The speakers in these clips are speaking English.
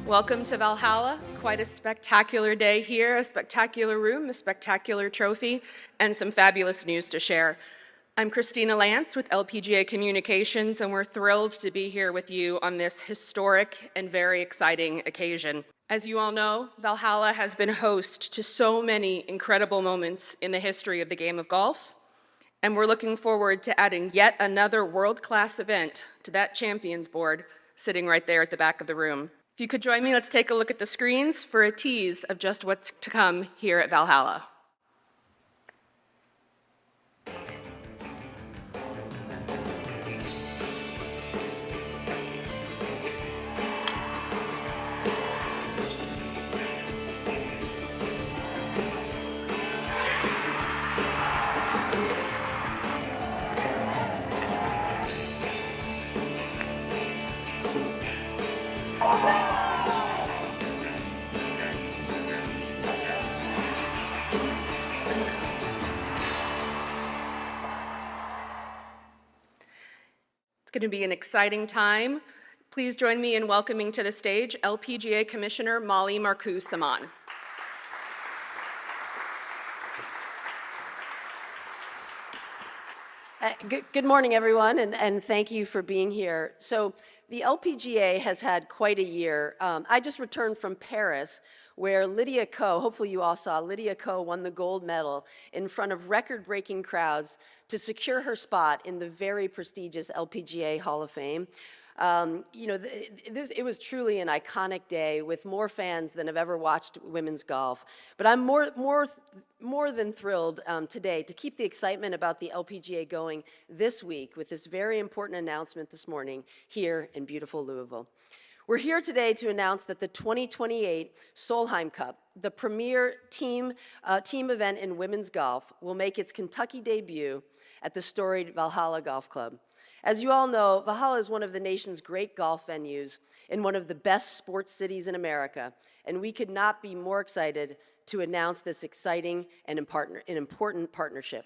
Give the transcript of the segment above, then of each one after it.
Welcome to Valhalla. Quite a spectacular day here, a spectacular room, a spectacular trophy, and some fabulous news to share. I'm Christina Lance with LPGA Communications, and we're thrilled to be here with you on this historic and very exciting occasion. As you all know, Valhalla has been host to so many incredible moments in the history of the game of golf, and we're looking forward to adding yet another world-class event to that champions board sitting right there at the back of the room. If you could join me, let's take a look at the screens for a tease of just what's to come here at Valhalla. It's going to be an exciting time. Please join me in welcoming to the stage LPGA Commissioner Molly Marcoux-Samaan. Good morning, everyone, and thank you for being here. So the LPGA has had quite a year. I just returned from Paris, where Lydia Ko, hopefully you all saw, Lydia Ko won the gold medal in front of record-breaking crowds to secure her spot in the very prestigious LPGA Hall of Fame. It was truly an iconic day with more fans than have ever watched women's golf. But I'm more than thrilled today to keep the excitement about the LPGA going this week with this very important announcement this morning here in beautiful Louisville. We're here today to announce that the 2028 Solheim Cup, the premier team event in women's golf, will make its Kentucky debut at the storied Valhalla Golf Club. As you all know, Valhalla is one of the nation's great golf venues in one of the best sports cities in America, and we could not be more excited to announce this exciting and important partnership.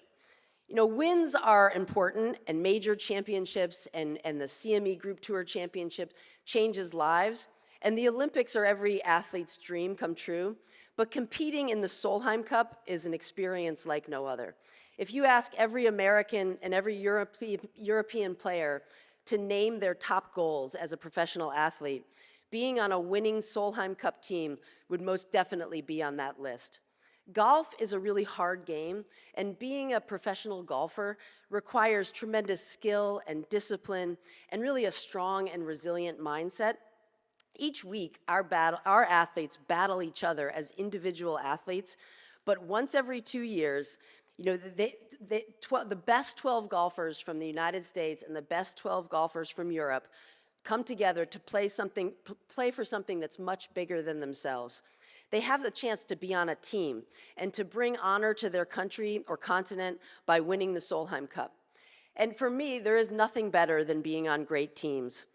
You know, wins are important, and major championships and the CME Group Tour Championship changes lives, and the Olympics are every athlete's dream come true, but competing in the Solheim Cup is an experience like no other. If you ask every American and every European player to name their top goals as a professional athlete, being on a winning Solheim Cup team would most definitely be on that list. Golf is a really hard game, and being a professional golfer requires tremendous skill and discipline and really a strong and resilient mindset. Each week, our athletes battle each other as individual athletes, but once every 2 years, you know, the best 12 golfers from the United States and the best 12 golfers from Europe come together to play for something that's much bigger than themselves. They have the chance to be on a team and to bring honor to their country or continent by winning the Solheim Cup. And for me, there is nothing better than being on great teams.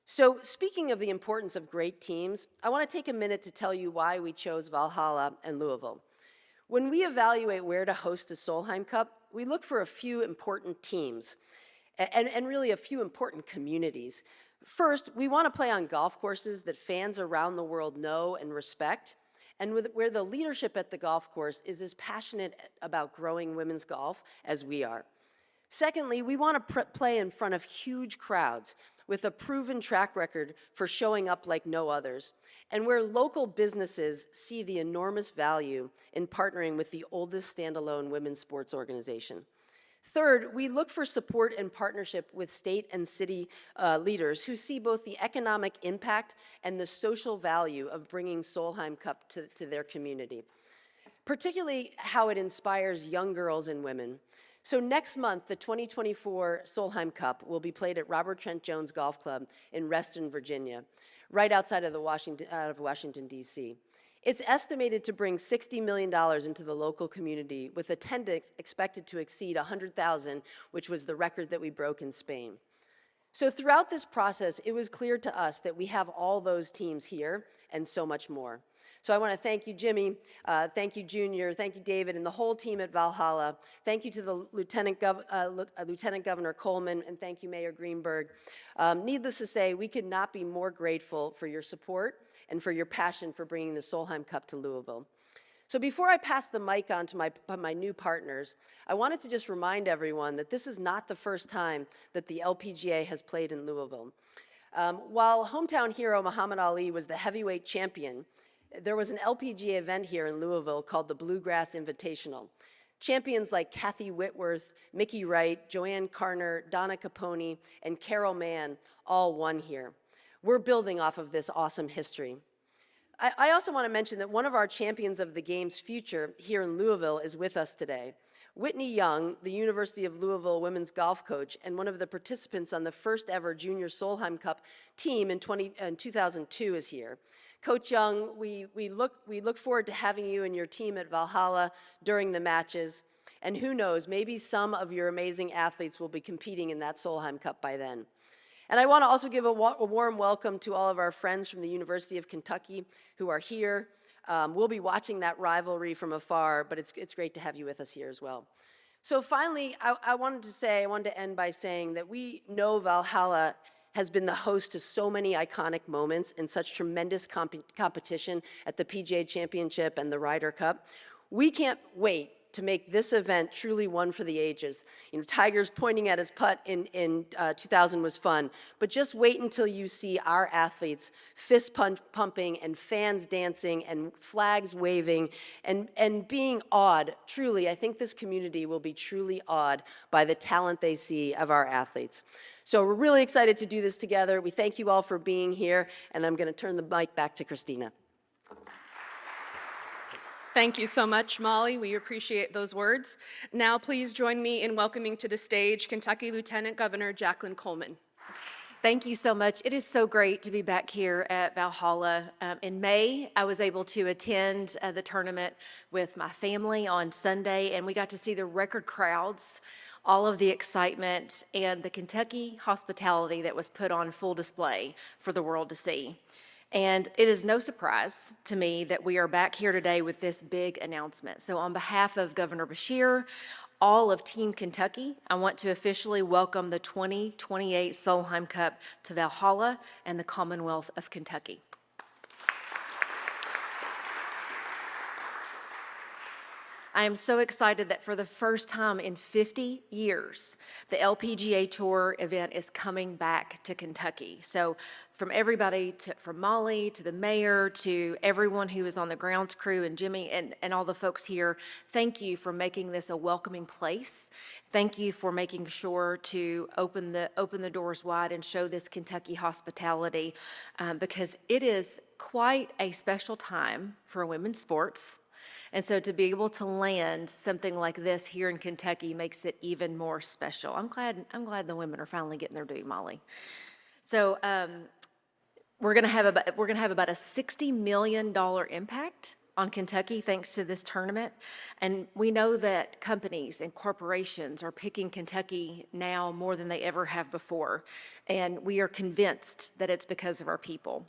So speaking of the importance of great teams, I want to take a minute to tell you why we chose Valhalla and Louisville. When we evaluate where to host a Solheim Cup, we look for a few important teams and really a few important communities. First, we want to play on golf courses that fans around the world know and respect, and where the leadership at the golf course is as passionate about growing women's golf as we are. Secondly, we want to play in front of huge crowds with a proven track record for showing up like no others, and where local businesses see the enormous value in partnering with the oldest standalone women's sports organization. Third, we look for support and partnership with state and city leaders who see both the economic impact and the social value of bringing Solheim Cup to their community, particularly how it inspires young girls and women. So next month, the 2024 Solheim Cup will be played at Robert Trent Jones Golf Club in Reston, Virginia, right outside of Washington, D.C. It's estimated to bring $60 million into the local community, with attendance expected to exceed 100,000, which was the record that we broke in Spain. So throughout this process, it was clear to us that we have all those teams here and so much more. So I want to thank you, Jimmy, thank you, Junior, thank you, David, and the whole team at Valhalla. Thank you to the Lieutenant Governor Coleman, and thank you, Mayor Greenberg. Needless to say, we could not be more grateful for your support and for your passion for bringing the Solheim Cup to Louisville. So before I pass the mic on to my new partners, I wanted to just remind everyone that this is not the first time that the LPGA has played in Louisville. While hometown hero Muhammad Ali was the heavyweight champion, there was an LPGA event here in Louisville called the Bluegrass Invitational. Champions like Kathy Whitworth, Mickey Wright, Joanne Carner, Donna Capone, and Carol Mann all won here. We're building off of this awesome history. I also want to mention that one of our champions of the game's future here in Louisville is with us today. Whitney Young, the University of Louisville women's golf coach and one of the participants on the first ever Junior Solheim Cup team in 2002 is here. Coach Young, we look forward to having you and your team at Valhalla during the matches. And who knows, maybe some of your amazing athletes will be competing in that Solheim Cup by then. And I want to also give a warm welcome to all of our friends from the University of Kentucky who are here. We'll be watching that rivalry from afar, but it's great to have you with us here as well. So finally, I wanted to end by saying that we know Valhalla has been the host to so many iconic moments and such tremendous competition at the PGA Championship and the Ryder Cup. We can't wait to make this event truly one for the ages. You know, Tiger's pointing at his putt in 2000 was fun, but just wait until you see our athletes fist pumping and fans dancing and flags waving and being awed. Truly, I think this community will be truly awed by the talent they see of our athletes. So we're really excited to do this together. We thank you all for being here, and I'm going to turn the mic back to Christina. Thank you so much, Molly. We appreciate those words. Now, please join me in welcoming to the stage Kentucky Lieutenant Governor Jacqueline Coleman. Thank you so much. It is so great to be back here at Valhalla. In May, I was able to attend the tournament with my family on Sunday, and we got to see the record crowds, all of the excitement, and the Kentucky hospitality that was put on full display for the world to see. And it is no surprise to me that we are back here today with this big announcement. So on behalf of Governor Beshear, all of Team Kentucky, I want to officially welcome the 2028 Solheim Cup to Valhalla and the Commonwealth of Kentucky. I am so excited that for the first time in 50 years, the LPGA Tour event is coming back to Kentucky. So from everybody, from Molly to the mayor to everyone who is on the grounds crew and Jimmy and all the folks here, thank you for making this a welcoming place. Thank you for making sure to open the doors wide and show this Kentucky hospitality because it is quite a special time for women's sports. And so to be able to land something like this here in Kentucky makes it even more special. I'm glad the women are finally getting their due, Molly. So we're gonna have about a $60 million impact on Kentucky thanks to this tournament. And we know that companies and corporations are picking Kentucky now more than they ever have before. And we are convinced that it's because of our people.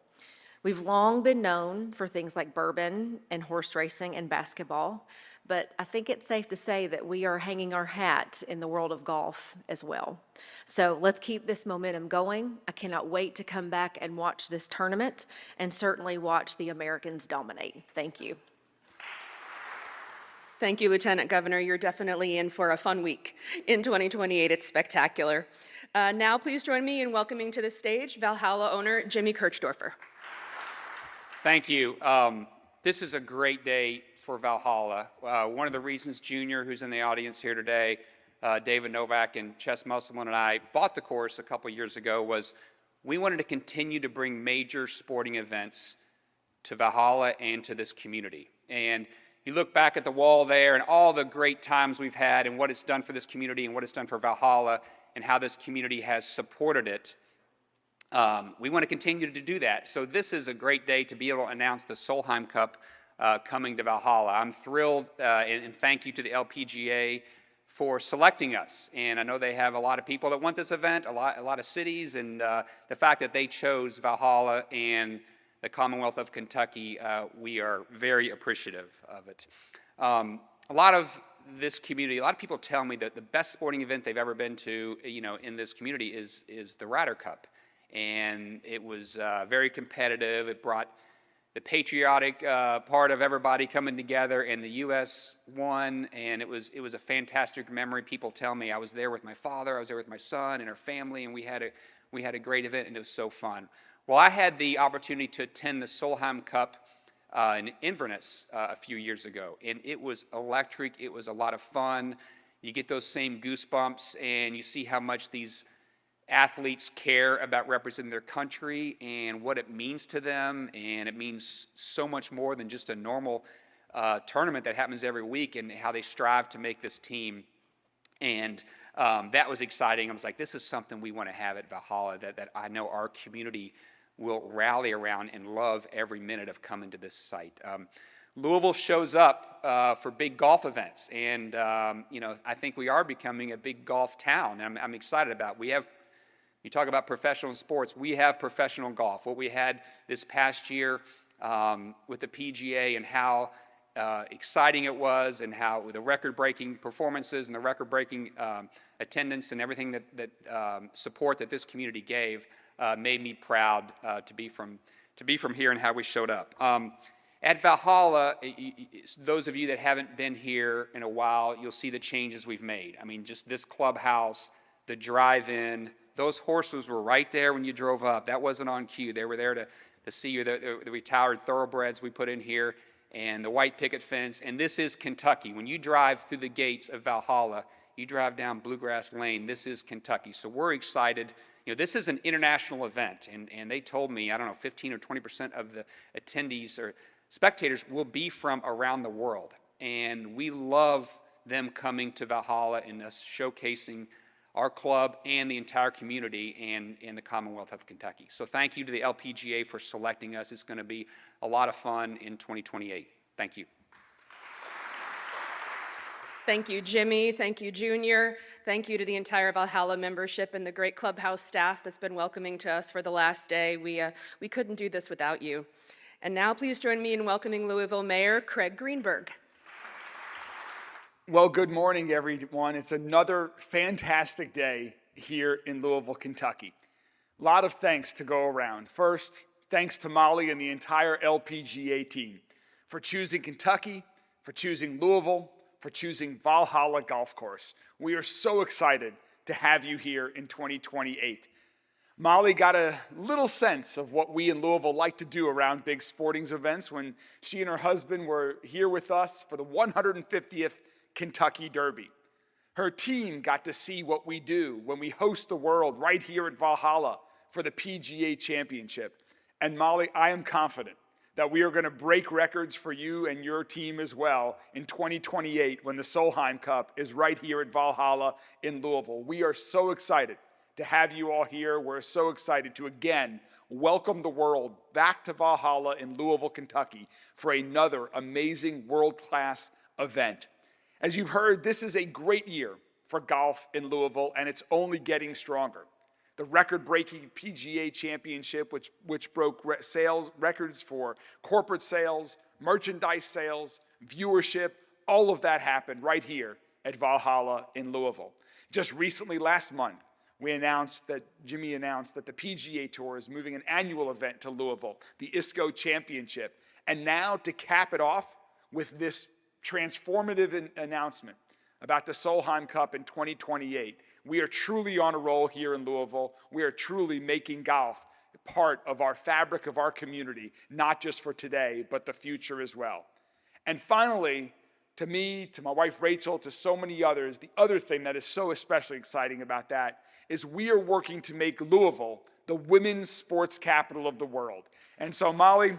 We've long been known for things like bourbon and horse racing and basketball, but I think it's safe to say that we are hanging our hat in the world of golf as well. So let's keep this momentum going. I cannot wait to come back and watch this tournament and certainly watch the Americans dominate. Thank you. Thank you, Lieutenant Governor. You're definitely in for a fun week. In 2028, it's spectacular. Now, please join me in welcoming to the stage Valhalla owner Jimmy Kirchdorfer. Thank you. This is a great day for Valhalla. One of the reasons Junior, who's in the audience here today, David Novak and Chess Musselman and I bought the course a couple years ago was we wanted to continue to bring major sporting events to Valhalla and to this community. And you look back at the wall there and all the great times we've had and what it's done for this community and what it's done for Valhalla and how this community has supported it. We want to continue to do that. So this is a great day to be able to announce the Solheim Cup coming to Valhalla. I'm thrilled and thank you to the LPGA for selecting us. And I know they have a lot of people that want this event, a lot of cities, and the fact that they chose Valhalla and the Commonwealth of Kentucky, we are very appreciative of it. A lot of this community, a lot of people tell me that the best sporting event they've ever been to, in this community is the Ryder Cup. And it was very competitive. It brought patriotic part of everybody coming together, and the U.S. won, and it was a fantastic memory. People tell me I was there with my father, I was there with my son and our family, and we had a great event, and it was so fun. Well, I had the opportunity to attend the Solheim Cup in Inverness a few years ago, and it was electric. It was a lot of fun. You get those same goosebumps, and you see how much these athletes care about representing their country and what it means to them, and it means so much more than just a normal tournament that happens every week, and how they strive to make this team. And that was exciting. I was like, this is something we want to have at Valhalla, that I know our community will rally around and love every minute of coming to this site. Louisville shows up for big golf events, and I think we are becoming a big golf town, and I'm excited about it. You talk about professional sports, we have professional golf. What we had this past year with the PGA, and how exciting it was, and how the record-breaking performances and the record-breaking attendance and everything that support that this community gave made me proud to be from here and how we showed up. At Valhalla, those of you that haven't been here in a while, you'll see the changes we've made. I mean, just this clubhouse, the drive-in, those horses were right there when you drove up. That wasn't on cue. They were there to see you, the retired thoroughbreds we put in here, and the white picket fence. And this is Kentucky. When you drive through the gates of Valhalla, you drive down Bluegrass Lane, this is Kentucky. So we're excited. This is an international event, and they told me, I don't know, 15 or 20% of the attendees or spectators will be from around the world. And we love them coming to Valhalla and us showcasing our club and the entire community and the Commonwealth of Kentucky. So thank you to the LPGA for selecting us. It's going to be a lot of fun in 2028. Thank you. Thank you, Jimmy. Thank you, Junior. Thank you to the entire Valhalla membership and the great clubhouse staff that's been welcoming to us for the last day. We couldn't do this without you. And now please join me in welcoming Louisville Mayor Craig Greenberg. Well, good morning, everyone. It's another fantastic day here in Louisville, Kentucky. A lot of thanks to go around. First, thanks to Molly and the entire LPGA team for choosing Kentucky, for choosing Louisville, for choosing Valhalla Golf Course. We are so excited to have you here in 2028. Molly got a little sense of what we in Louisville like to do around big sporting events when she and her husband were here with us for the 150th Kentucky Derby. Her team got to see what we do when we host the world right here at Valhalla for the PGA Championship. And Molly, I am confident that we are going to break records for you and your team as well in 2028 when the Solheim Cup is right here at Valhalla in Louisville. We are so excited to have you all here. We're so excited to again welcome the world back to Valhalla in Louisville, Kentucky for another amazing world-class event. As you've heard, this is a great year for golf in Louisville, and it's only getting stronger. The record-breaking PGA Championship, which broke sales records for corporate sales, merchandise sales, viewership, all of that happened right here at Valhalla in Louisville. Just recently, last month, Jimmy announced that the PGA Tour is moving an annual event to Louisville, the ISCO Championship. And now to cap it off with this transformative announcement about the Solheim Cup in 2028. We are truly on a roll here in Louisville. We are truly making golf part of our fabric of our community, not just for today, but the future as well. And finally, to me, to my wife Rachel, to so many others, the other thing that is so especially exciting about that is we are working to make Louisville the women's sports capital of the world. And so, Molly,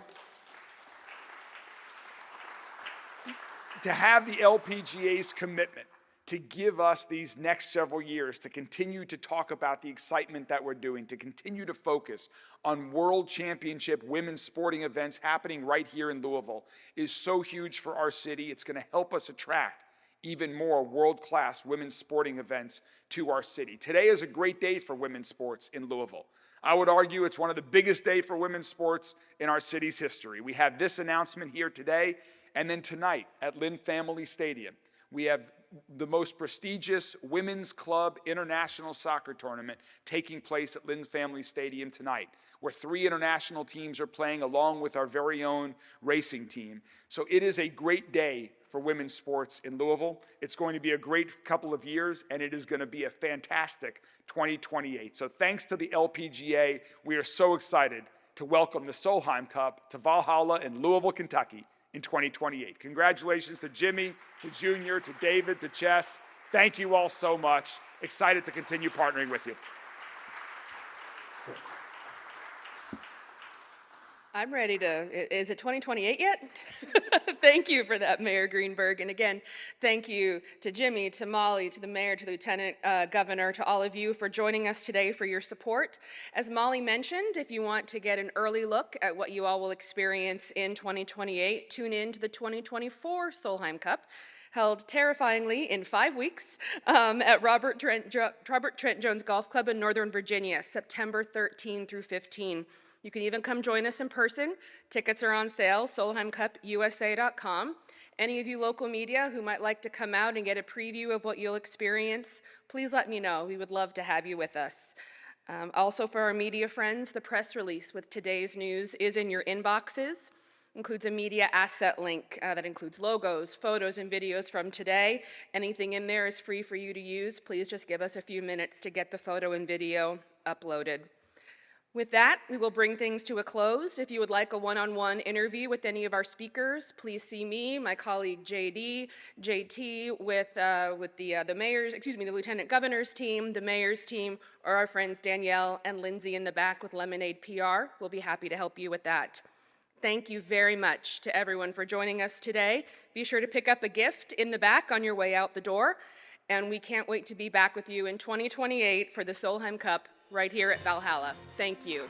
to have the LPGA's commitment to give us these next several years to continue to talk about the excitement that we're doing, to continue to focus on world championship women's sporting events happening right here in Louisville is so huge for our city. It's going to help us attract even more world-class women's sporting events to our city. Today is a great day for women's sports in Louisville. I would argue it's one of the biggest days for women's sports in our city's history. We have this announcement here today, and then tonight at Lynn Family Stadium, we have the most prestigious women's club international soccer tournament taking place at Lynn's Family Stadium tonight, where 3 international teams are playing along with our very own racing team. So it is a great day for women's sports in Louisville. It's going to be a great couple of years, and it is going to be a fantastic 2028. So thanks to the LPGA, we are so excited to welcome the Solheim Cup to Valhalla in Louisville, Kentucky in 2028. Congratulations to Jimmy, to Junior, to David, to Chess. Thank you all so much. Excited to continue partnering with you. I'm ready to, is it 2028 yet? Thank you for that, Mayor Greenberg. And again, thank you to Jimmy, to Molly, to the mayor, to the lieutenant governor, to all of you for joining us today, for your support. As Molly mentioned, if you want to get an early look at what you all will experience in 2028, tune in to the 2024 Solheim Cup, held terrifyingly in 5 weeks at Robert Trent Jones Golf Club in Northern Virginia, September 13 through 15. You can even come join us in person. Tickets are on sale, solheimcupusa.com. Any of you local media who might like to come out and get a preview of what you'll experience, please let me know. We would love to have you with us. Also for our media friends, the press release with today's news is in your inboxes. Includes a media asset link that includes logos, photos, and videos from today. Anything in there is free for you to use. Please just give us a few minutes to get the photo and video uploaded. With that, we will bring things to a close. If you would like a one-on-one interview with any of our speakers, please see me, my colleague JD, JT, with the mayor's, the lieutenant governor's team, the mayor's team, or our friends Danielle and Lindsay in the back with Lemonade PR. We'll be happy to help you with that. Thank you very much to everyone for joining us today. Be sure to pick up a gift in the back on your way out the door. And we can't wait to be back with you in 2028 for the Solheim Cup right here at Valhalla. Thank you.